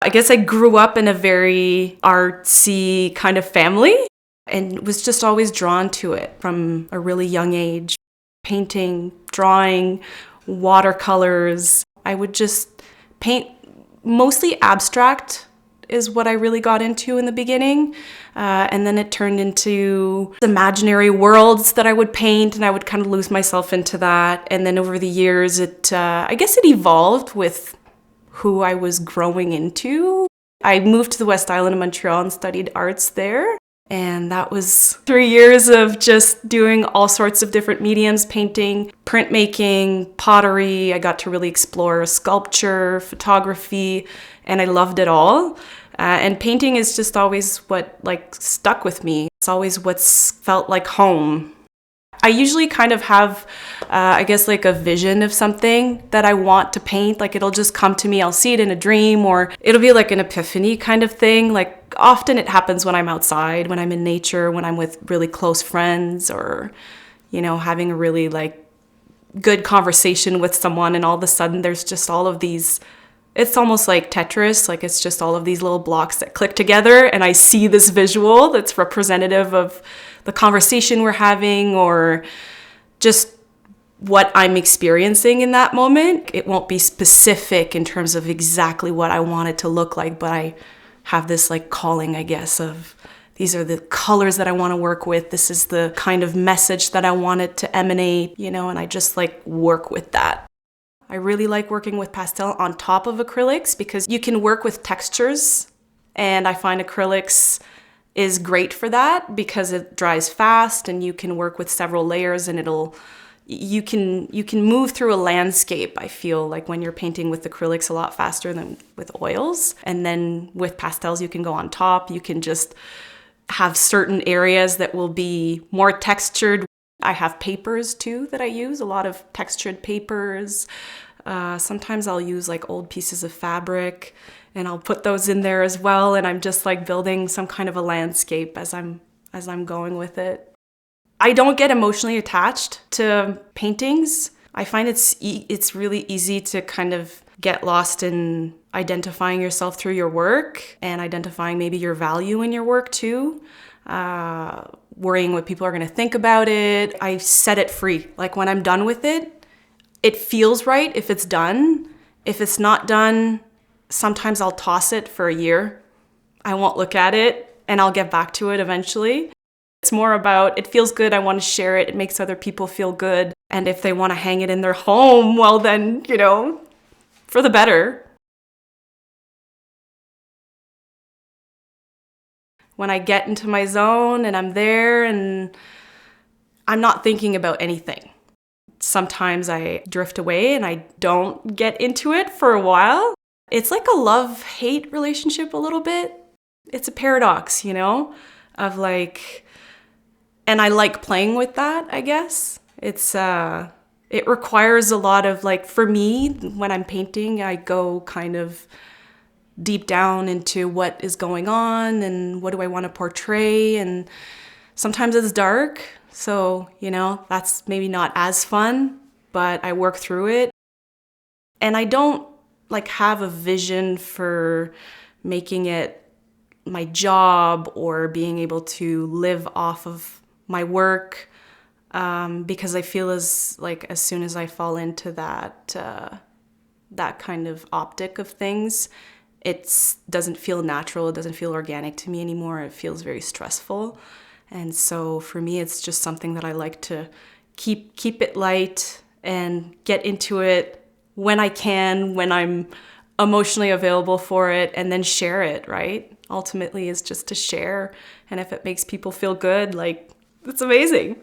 I guess I grew up in a very artsy kind of family and was just always drawn to it from a really young age. Painting, drawing, watercolors. I would just paint mostly abstract is what I really got into in the beginning. And then it turned into imaginary worlds that I would paint, and I would kind of lose myself into that. And then over the years, I guess it evolved with who I was growing into. I moved to the West Island of Montreal and studied arts there. And that was 3 years of just doing all sorts of different mediums, painting, printmaking, pottery. I got to really explore sculpture, photography, and I loved it all. And painting is just always what stuck with me. It's always what's felt like home. I usually kind of have, I guess, like a vision of something that I want to paint. Like it'll just come to me. I'll see it in a dream, or it'll be like an epiphany kind of thing. Like often it happens when I'm outside, when I'm in nature, when I'm with really close friends, or, having a really good conversation with someone. And all of a sudden there's just all of these, it's almost like Tetris. Like it's just all of these little blocks that click together. And I see this visual that's representative of the conversation we're having, or just what I'm experiencing in that moment. It won't be specific in terms of exactly what I want it to look like, but I have this calling, I guess, of these are the colors that I want to work with. This is the kind of message that I want it to emanate, and I just work with that. I really like working with pastel on top of acrylics because you can work with textures, and I find acrylics is great for that because it dries fast and you can work with several layers, and you can move through a landscape. I feel like when you're painting with acrylics a lot faster than with oils. And then with pastels, you can go on top. You can just have certain areas that will be more textured. I have papers too that I use, a lot of textured papers. Sometimes I'll use old pieces of fabric, and I'll put those in there as well. And I'm just building some kind of a landscape as I'm going with it. I don't get emotionally attached to paintings. I find it's really easy to kind of get lost in identifying yourself through your work and identifying maybe your value in your work too. Worrying what people are going to think about it. I set it free. When I'm done with it, it feels right if it's done. If it's not done, sometimes I'll toss it for a year. I won't look at it, and I'll get back to it eventually. It's more about, it feels good, I want to share it, it makes other people feel good. And if they want to hang it in their home, well then, for the better. When I get into my zone and I'm there and I'm not thinking about anything. Sometimes I drift away and I don't get into it for a while. It's like a love-hate relationship a little bit. It's a paradox, of and I like playing with that, I guess. It requires a lot of for me, when I'm painting, I go kind of deep down into what is going on and what do I want to portray. And sometimes it's dark. So, that's maybe not as fun, but I work through it. And I don't have a vision for making it my job or being able to live off of my work, because I feel as soon as I fall into that kind of optic of things, it doesn't feel natural. It doesn't feel organic to me anymore. It feels very stressful. And so for me, it's just something that I like to keep it light and get into it when I can, when I'm emotionally available for it, and then share it, right? Ultimately is just to share. And if it makes people feel good, it's amazing.